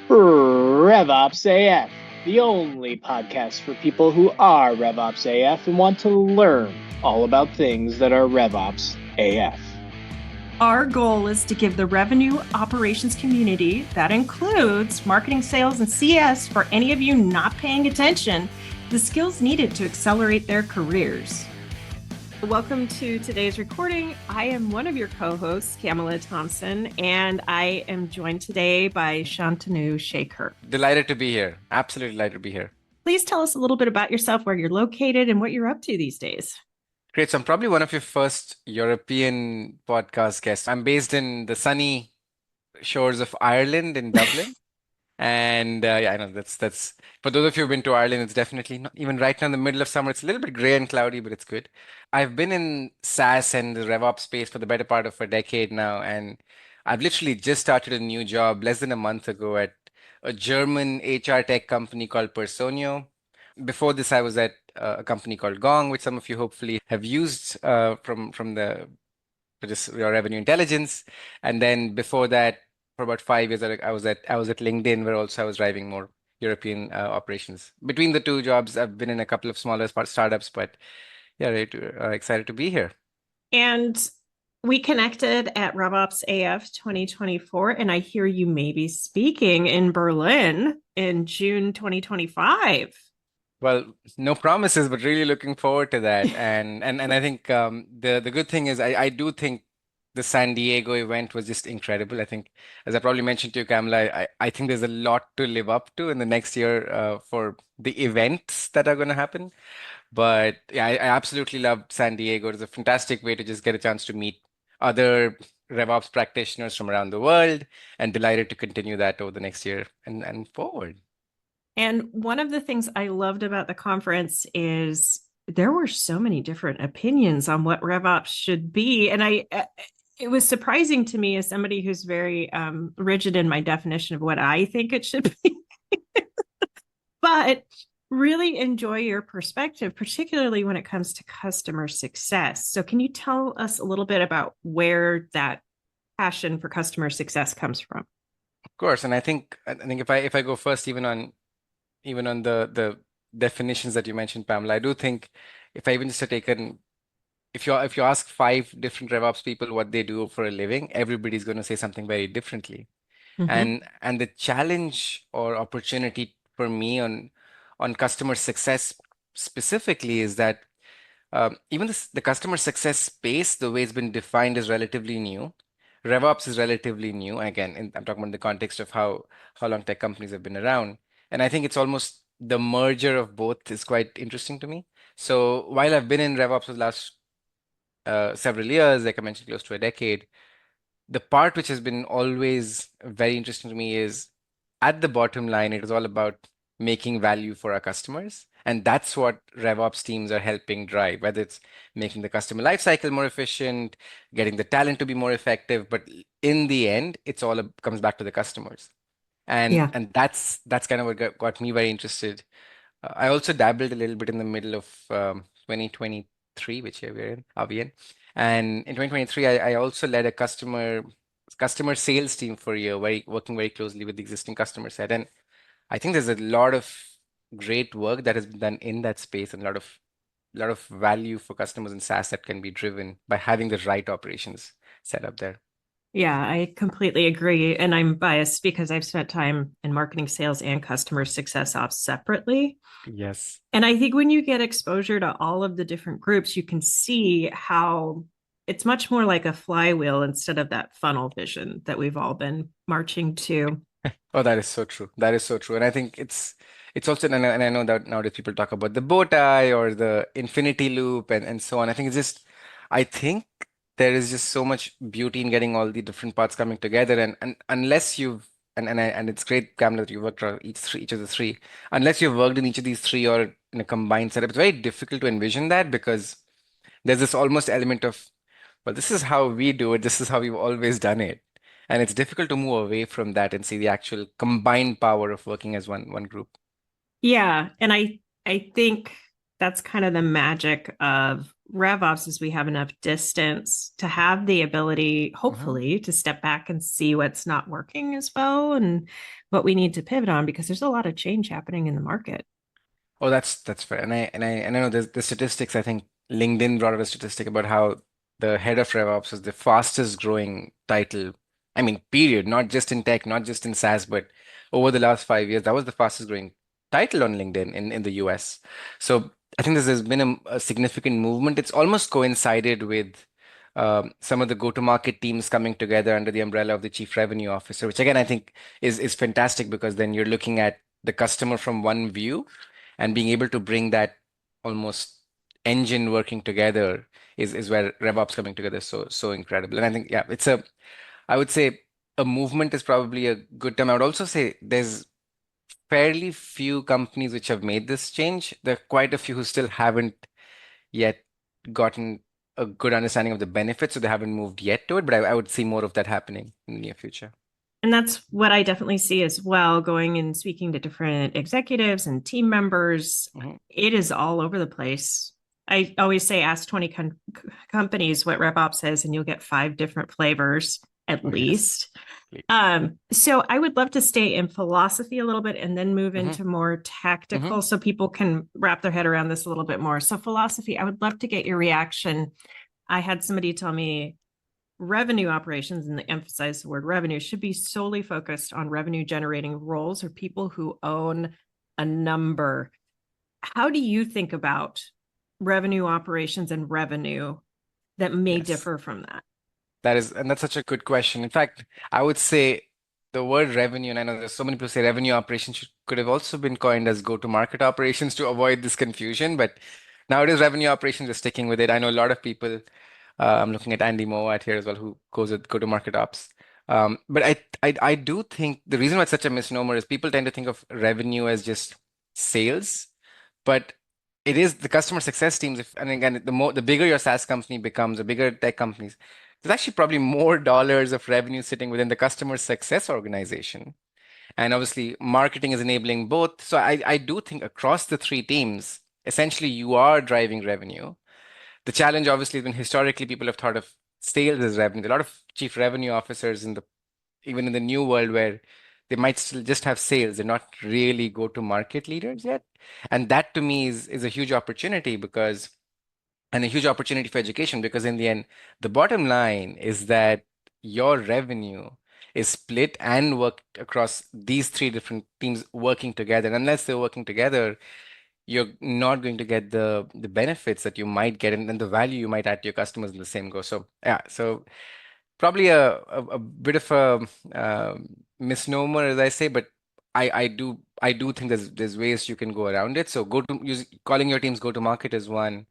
RevOpsAF, the only podcast for people who are RevOpsAF and want to learn all about things that are RevOps AF. Our goal is to give the revenue operations community, that includes marketing, sales, and CS, for any of you not paying attention, the skills needed to accelerate their careers. Welcome to today's recording. I am one of your co-hosts, Camela Thompson, and I am joined today by Shantanu Shekhar. Delighted to be here. Absolutely delighted to be here. Please tell us a little bit about yourself, where you're located, and what you're up to these days. Great. So I'm probably one of your first European podcast guests. I'm based in the sunny shores of Ireland in Dublin. And yeah, I know that's for those of you who've been to Ireland, it's definitely not even right now in the middle of summer. It's a little bit gray and cloudy, but it's good. I've been in SaaS and the RevOps space for the better part of a decade now, and I've literally just started a new job less than a month ago at a German HR tech company called Personio. Before this, I was at a company called Gong, which some of you hopefully have used from the for just your revenue intelligence. And then before that, for about 5 years, I was at LinkedIn, where also I was driving more European operations. Between the two jobs, I've been in a couple of smaller startups, but yeah, excited to be here. And we connected at RevOpsAF 2024, and I hear you may be speaking in Berlin in June 2025. Well, no promises, but really looking forward to that. And I think the good thing is I do think the San Diego event was just incredible. I think, as I probably mentioned to you, Camila, I think there's a lot to live up to in the next year for the events that are going to happen. But yeah, I absolutely loved San Diego. It was a fantastic way to just get a chance to meet other RevOps practitioners from around the world, and delighted to continue that over the next year and forward. And one of the things I loved about the conference is there were so many different opinions on what RevOps should be. And it was surprising to me, as somebody who's very rigid in my definition of what I think it should be, but really enjoy your perspective, particularly when it comes to customer success. So can you tell us a little bit about where that passion for customer success comes from? Of course, and I think if I go first, even on the definitions that you mentioned, Pamela, I do think if I even just take an if you ask 5 different RevOps people what they do for a living, everybody's going to say something very differently. Mhm. And the challenge or opportunity for me on customer success specifically is that even the customer success space, the way it's been defined, is relatively new. RevOps is relatively new. Again, I'm talking about the context of how long tech companies have been around. And I think it's almost the merger of both is quite interesting to me. So while I've been in RevOps for the last several years, like I mentioned, close to a decade, the part which has been always very interesting to me is, at the bottom line, it is all about making value for our customers. And that's what RevOps teams are helping drive, whether it's making the customer lifecycle more efficient, getting the talent to be more effective. But in the end, it's all comes back to the customers. And Yeah. and that's kind of what got me very interested. I also dabbled a little bit in the middle of 2023, which year are we in? And in 2023, I also led a customer sales team for a year, working very closely with the existing customer set. And I think there's a lot of great work that has been done in that space, and a lot of value for customers in SaaS that can be driven by having the right operations set up there. Yeah, I completely agree. And I'm biased because I've spent time in marketing, sales, and customer success ops separately. Yes. And I think when you get exposure to all of the different groups, you can see how it's much more like a flywheel instead of that funnel vision that we've all been marching to. Oh, that is so true. That is so true. And I think it's also, and I know that nowadays people talk about the bow tie or the infinity loop and so on. I think there is just so much beauty in getting all the different parts coming together. And unless you've and it's great, Camila, that you worked on each of the three. Unless you've worked in each of these three or in a combined setup, it's very difficult to envision that, because there's this almost element of, well, this is how we do it. This is how we've always done it. And it's difficult to move away from that and see the actual combined power of working as one group. Yeah. And I think that's kind of the magic of RevOps is we have enough distance to have the ability, hopefully, to step back and see what's not working as well and what we need to pivot on because there's a lot of change happening in the market. Oh, that's fair. And I know the statistics. I think LinkedIn brought out a statistic about how the head of RevOps is the fastest growing title. I mean, period. Not just in tech, not just in SaaS, but over the last 5 years, that was the fastest growing title on LinkedIn in the US. So I think there's been a significant movement. It's almost coincided with some of the go-to-market teams coming together under the umbrella of the chief revenue officer, which again I think is fantastic because then you're looking at the customer from one view and being able to bring that almost engine working together is where RevOps coming together is so incredible. And I think, yeah, I would say a movement is probably a good term. I would also say there's fairly few companies which have made this change. There are quite a few who still haven't yet gotten a good understanding of the benefits, so they haven't moved yet to it. But I would see more of that happening in the near future. And that's what I definitely see as well, going and speaking to different executives and team members. It is all over the place. I always say, ask 20 companies what RevOps is, and you'll get 5 different flavors at least. So I would love to stay in philosophy a little bit and then move into more tactical so people can wrap their head around this a little bit more. So philosophy, I would love to get your reaction. I had somebody tell me revenue operations, and they emphasize the word revenue, should be solely focused on revenue generating roles or people who own a number. How do you think about revenue operations and revenue that may differ from that? That's such a good question. In fact, I would say the word revenue, and I know there's so many people say revenue operations could have also been coined as go-to-market operations to avoid this confusion, but now it is revenue operations. We're sticking with it. I know a lot of people. I'm looking at Andy Moat here as well, who goes with go-to-market ops. But I do think the reason why it's such a misnomer is people tend to think of revenue as just sales, but it is the customer success teams. And again, the bigger your SaaS company becomes, the bigger tech companies, there's actually probably more dollars of revenue sitting within the customer success organization. And obviously, marketing is enabling both. So I do think across the 3 teams, essentially, you are driving revenue. The challenge, obviously, has been historically people have thought of sales as revenue. A lot of chief revenue officers even in the new world where they might still just have sales, they're not really go-to-market leaders yet. And that to me is a huge opportunity and a huge opportunity for education because in the end, the bottom line is that your revenue is split and worked across these 3 different teams working together. And unless they're working together, you're not going to get the benefits that you might get and the value you might add to your customers in the same go. So yeah, so probably a bit of a misnomer, as I say, but I do think there's ways you can go around it. So calling your teams go to market is one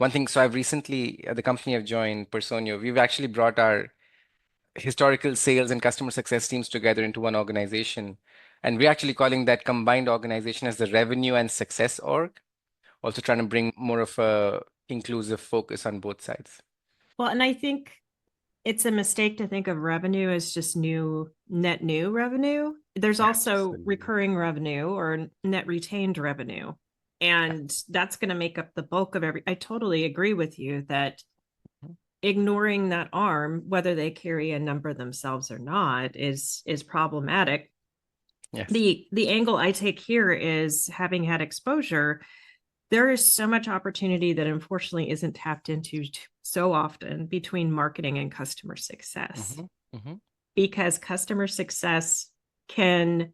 thing. So I've recently the company I've joined, Personio, we've actually brought our historical sales and customer success teams together into one organization. And we're actually calling that combined organization as the revenue and success org, also trying to bring more of a inclusive focus on both sides. Well, and I think it's a mistake to think of revenue as just net new revenue. There's also recurring revenue or net retained revenue. And that's going to make up the bulk of I totally agree with you that ignoring that arm, whether they carry a number themselves or not, is problematic. Yes. The angle I take here is, having had exposure, there is so much opportunity that unfortunately isn't tapped into so often between marketing and customer success. Because customer success can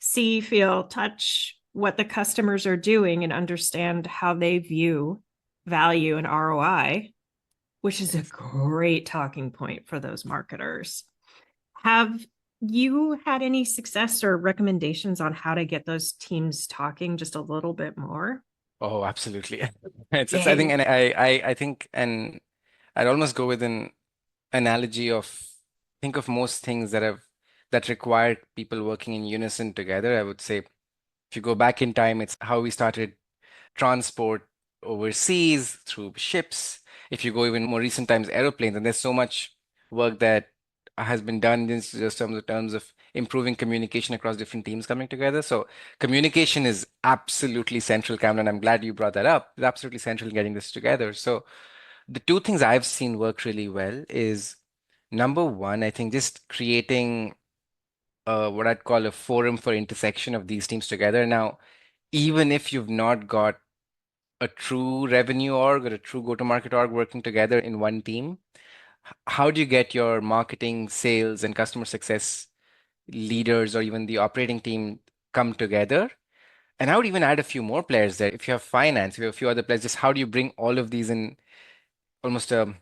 see, feel, touch what the customers are doing and understand how they view value and ROI, which is a great talking point for those marketers. Have you had any success or recommendations on how to get those teams talking just a little bit more? Oh, absolutely. I think, and I think, and I'd almost go with an analogy of think of most things that require people working in unison together. I would say if you go back in time, it's how we started transport overseas through ships. If you go even more recent times, aeroplanes, and there's so much work that has been done in just terms of improving communication across different teams coming together. So communication is absolutely central, Cameron. I'm glad you brought that up. It's absolutely central in getting this together. So the two things I've seen work really well is number one, I think just creating what I'd call a forum for intersection of these teams together. Now, even if you've not got a true revenue org or a true go-to-market org working together in one team, how do you get your marketing, sales, and customer success leaders or even the operating team come together? And I would even add a few more players there. If you have finance, if you have a few other players, just how do you bring all of these in almost a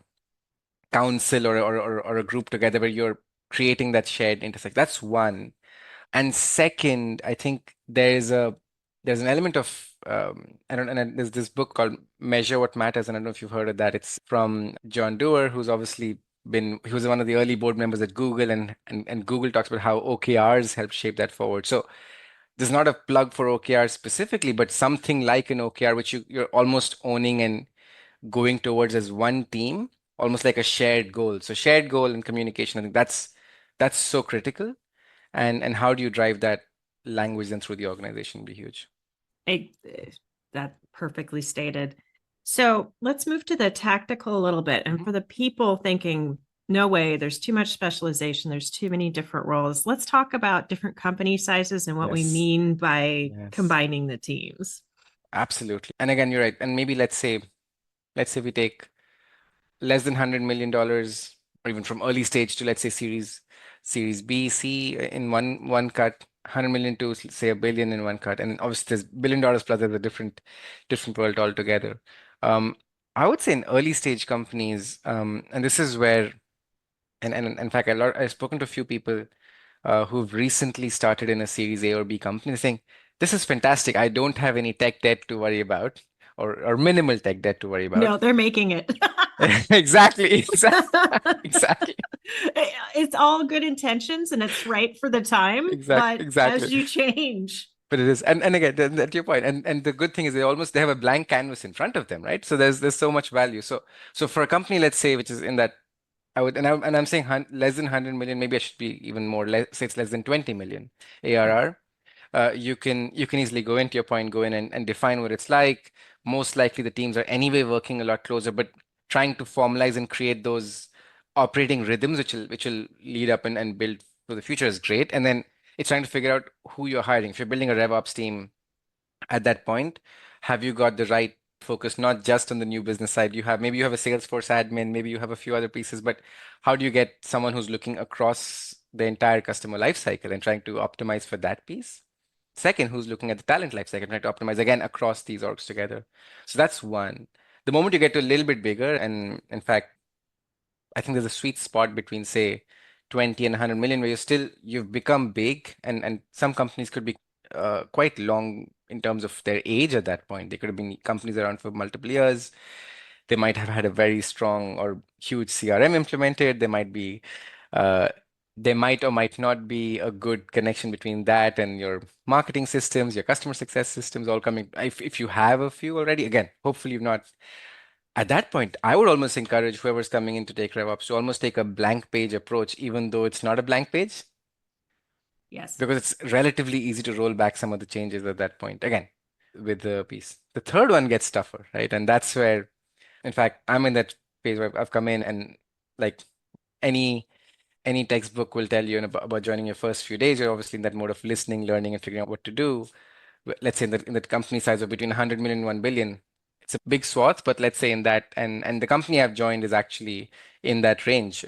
council or a group together where you're creating that shared intersection? That's one. And second, I think there's an element of I don't and there's this book called Measure What Matters, and I don't know if you've heard of that. It's from John Doerr, who's obviously he was one of the early board members at Google, and Google talks about how OKRs help shape that forward. So there's not a plug for OKRs specifically, but something like an OKR which you're almost owning and going towards as one team, almost like a shared goal. So shared goal and communication, I think that's so critical. And how do you drive that language then through the organization would be huge. I, that perfectly stated. So let's move to the tactical a little bit. And for the people thinking, no way, there's too much specialization, there's too many different roles. Let's talk about different company sizes and what we Yes. mean by Yes. combining the teams. Absolutely. And again, you're right. And maybe let's say we take less than $100 million, or even from early stage to let's say series B, C in one cut, 100 million to say a billion in one cut. And obviously there's $1 billion plus there's a different world altogether. I would say in early stage companies, and this is where and in fact I've spoken to a few people who've recently started in a Series A or B company saying, this is fantastic. I don't have any tech debt to worry about, or minimal tech debt to worry about. No, they're making it. Exactly. Exactly. It's all good intentions and it's right for the time, but Exactly. as you change. But it is, and again, to your point, and the good thing is they have a blank canvas in front of them, right? So there's so much value. So for a company, let's say, which is in that, I'm saying less than 100 million, maybe I should be even more, say it's less than 20 million ARR. You can easily go into your point, go in and define what it's like. Most likely the teams are anyway working a lot closer, but trying to formalize and create those operating rhythms which will lead up and build for the future is great. And then it's trying to figure out who you're hiring. If you're building a RevOps team at that point, have you got the right focus, not just on the new business side? Maybe you have a Salesforce admin, maybe you have a few other pieces, but how do you get someone who's looking across the entire customer life cycle and trying to optimize for that piece? Second, who's looking at the talent lifecycle, trying to optimize again across these orgs together. So that's one. The moment you get to a little bit bigger, and in fact, I think there's a sweet spot between, say, 20 and 100 million, where you've become big, and some companies could be quite long in terms of their age at that point. They could have been companies around for multiple years. They might have had a very strong or huge CRM implemented. Uh, there might or might not be a good connection between that and your marketing systems, your customer success systems all coming. If you have a few already, again, hopefully you've not. At that point, I would almost encourage whoever's coming in to take RevOps to almost take a blank page approach, even though it's not a blank page, Yes. because it's relatively easy to roll back some of the changes at that point. Again, with the piece. The third one gets tougher, right? And that's where, in fact, I'm in that phase where I've come in and like any textbook will tell you about joining your first few days, you're obviously in that mode of listening, learning, and figuring out what to do. Let's say in the company size of between 100 million and 1 billion, it's a big swath, but let's say in that, and the company I've joined is actually in that range.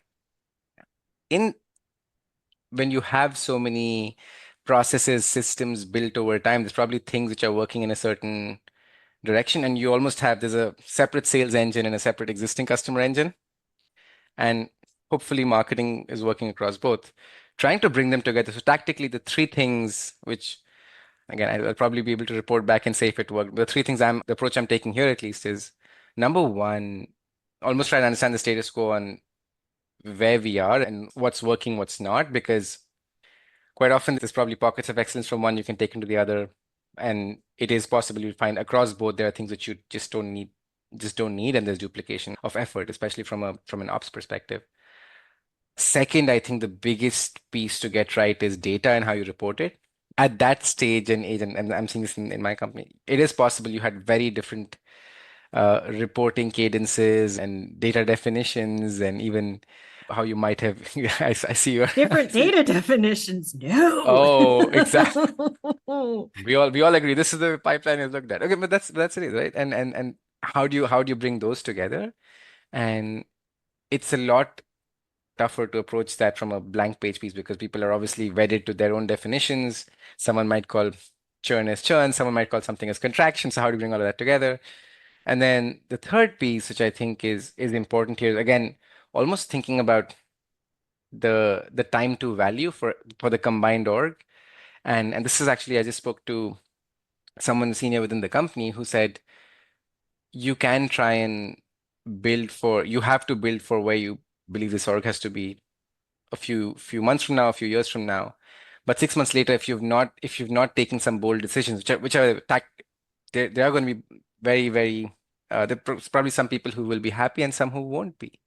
In When you have so many processes, systems built over time, there's probably things which are working in a certain direction, and you almost there's a separate sales engine and a separate existing customer engine. And hopefully marketing is working across both, trying to bring them together. So tactically, the three things which, again, I'll probably be able to report back and say if it worked. The three things the approach I'm taking here at least is, number one, almost try to understand the status quo on where we are and what's working, what's not, because quite often there's probably pockets of excellence from one you can take into the other. And it is possible you find across both there are things that you just don't need, and there's duplication of effort, especially from an ops perspective. Second, I think the biggest piece to get right is data and how you report it. At that stage and age, and I'm seeing this in my company, it is possible you had very different reporting cadences and data definitions, and even how you might have. I see you. I Different see. data definitions. No. Oh, exactly. We all agree this is the pipeline is looked at. Okay, but that's it, right? And how do you bring those together? And it's a lot tougher to approach that from a blank page piece because people are obviously wedded to their own definitions. Someone might call churn as churn, someone might call something as contraction. So how do you bring all of that together? And then the third piece, which I think is important here, again, almost thinking about the time to value for the combined org. And this is actually I just spoke to someone senior within the company who said you can try and you have to build for where you believe this org has to be a few months from now, a few years from now. But 6 months later, if you've not taken some bold decisions, there are going to be very probably some people who will be happy and some who won't be.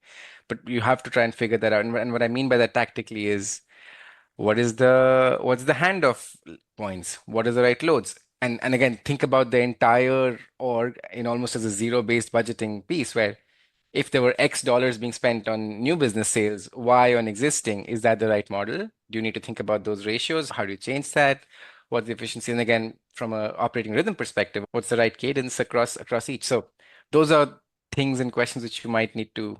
But you have to try and figure that out. And what I mean by that tactically is what's the handoff points? What is the right loads? And again, think about the entire org in almost as a zero-based budgeting piece where if there were X dollars being spent on new business sales, Y on existing, is that the right model? Do you need to think about those ratios? How do you change that? What's the efficiency? And again, from a operating rhythm perspective, what's the right cadence across each? So those are things and questions which you might need to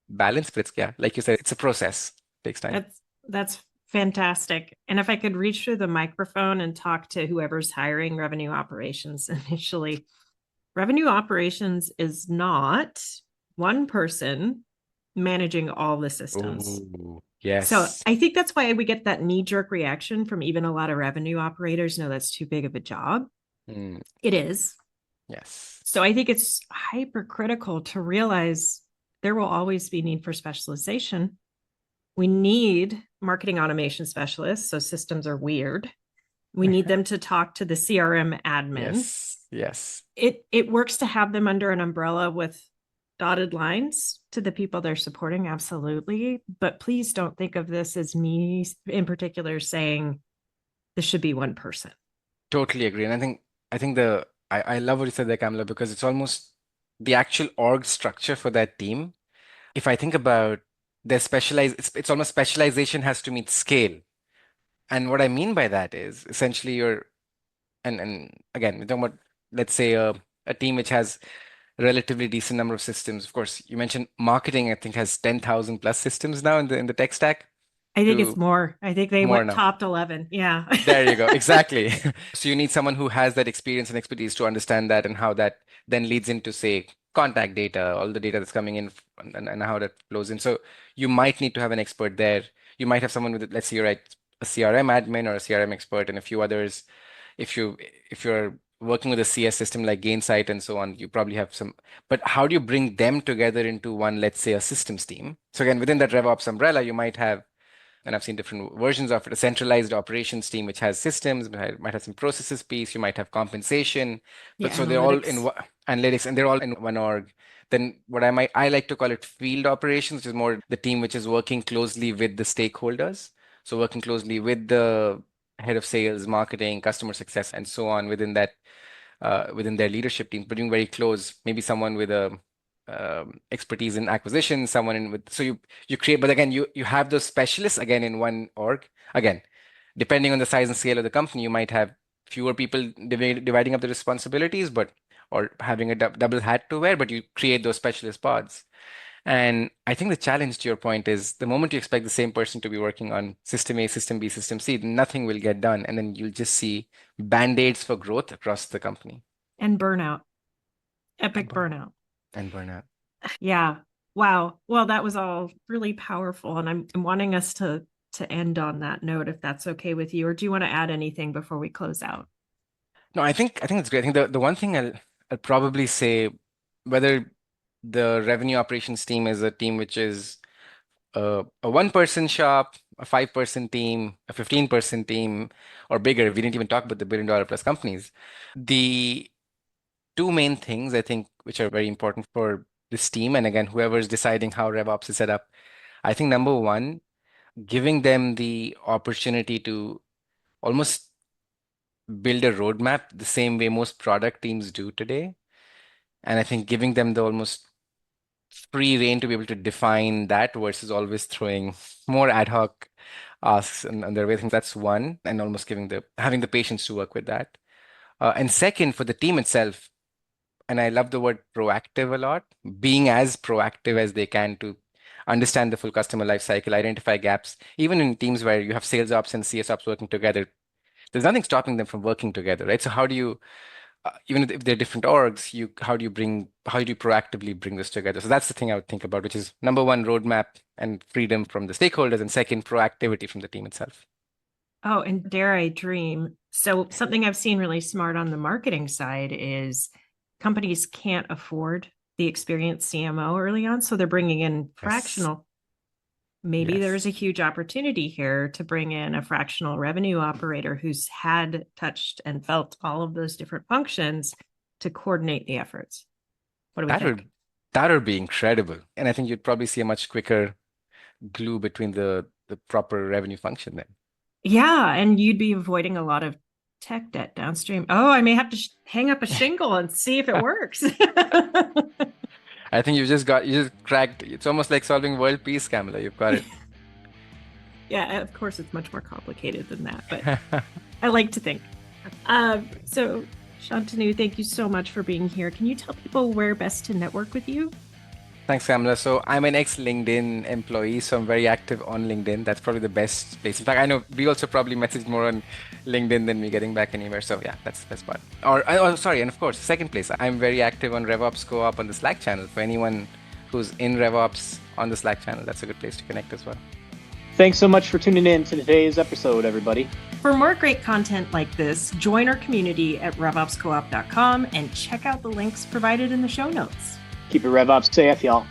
balance. But yeah, like you said, it's a process. It takes time. That's fantastic. And if I could reach through the microphone and talk to whoever's hiring revenue operations initially, revenue operations is not one person managing all the systems. Ooh, yes. So I think that's why we get that knee-jerk reaction from even a lot of revenue operators. No, that's too big of a job. It is. Yes. So I think it's hypercritical to realize there will always be need for specialization. We need marketing automation specialists. So systems are weird. We need them to talk to the CRM admin. Yes. It works to have them under an umbrella with dotted lines to the people they're supporting. Absolutely. But please don't think of this as me in particular saying this should be one person. Totally agree. And I think I love what you said there, Camela, because it's almost the actual org structure for that team. If I think about their it's almost specialization has to meet scale. And what I mean by that is essentially and again, we're talking about, let's say a team which has a relatively decent number of systems. Of course, you mentioned marketing, I think has 10,000 plus systems now in the tech stack. I think it's more. I think they went now. topped 11. Yeah. There you go. Exactly. So you need someone who has that experience and expertise to understand that and how that then leads into, say, contact data, all the data that's coming in and how that flows in. So you might need to have an expert there. You might have someone with, let's say you're a CRM admin or a CRM expert and a few others. If you're working with a CS system like Gainsight and so on, you probably have some, but how do you bring them together into one, let's say a systems team? So again, within that RevOps umbrella, you might have, and I've seen different versions of it, a centralized operations team which has systems, might have some processes piece, you might have compensation, but so they're all in analytics and they're all in one org. Then what I like to call it field operations, which is more the team which is working closely with the stakeholders. So working closely with the head of sales, marketing, customer success, and so on within their leadership team, but being very close, maybe someone with a expertise in acquisition, someone in with, so you create, but again, you have those specialists again in one org. Again, depending on the size and scale of the company, you might have fewer people dividing up the responsibilities, or having a double hat to wear, but you create those specialist pods. And I think the challenge to your point is the moment you expect the same person to be working on system A, system B, system C, nothing will get done. And then you'll just see band-aids for growth across the company. And burnout. Epic burnout. And burnout. Yeah. Wow. Well, that was all really powerful. And I'm wanting us to end on that note, if that's okay with you. Or do you want to add anything before we close out? No, I think it's great. I think the one thing I'll probably say, whether the revenue operations team is a team which is a one-person shop, a five-person team, a 15-person team, or bigger, we didn't even talk about the billion-dollar plus companies. The two main things I think which are very important for this team, and again, whoever's deciding how RevOps is set up, I think number one, giving them the opportunity to almost build a roadmap the same way most product teams do today. And I think giving them the almost free reign to be able to define that versus always throwing more ad hoc asks and their way. I think that's one, and almost having the patience to work with that. And second, for the team itself, and I love the word proactive a lot, being as proactive as they can to understand the full customer life cycle, identify gaps, even in teams where you have sales ops and CS ops working together, there's nothing stopping them from working together, right? So how do you, even if they're different orgs, how do you proactively bring this together? So that's the thing I would think about, which is number one, roadmap and freedom from the stakeholders, and second, proactivity from the team itself. Oh, and dare I dream. So something I've seen really smart on the marketing side is companies can't afford the experienced CMO early on. So they're bringing in fractional. Maybe Yes. there's a huge opportunity here to bring in a fractional revenue operator who's had touched and felt all of those different functions to coordinate the efforts. What do we think? That would be incredible. And I think you'd probably see a much quicker glue between the proper revenue function then. Yeah, and you'd be avoiding a lot of tech debt downstream. Oh, I may have to hang up a shingle and see if it works. I think you just cracked. It's almost like solving world peace, Camela. You've got it. Yeah, of course, it's much more complicated than that, but I like to think. So, Shantanu, thank you so much for being here. Can you tell people where best to network with you? Thanks, Camela. So I'm an ex-LinkedIn employee, so I'm very active on LinkedIn. That's probably the best place. In fact, I know we also probably message more on LinkedIn than me getting back anywhere. So yeah, that's the best part. Sorry, and of course, second place, I'm very active on RevOps Co-op on the Slack channel. For anyone who's in RevOps on the Slack channel, that's a good place to connect as well. Thanks so much for tuning in to today's episode, everybody. For more great content like this, join our community at RevOpsCoop.com and check out the links provided in the show notes. Keep it RevOpsAF, y'all.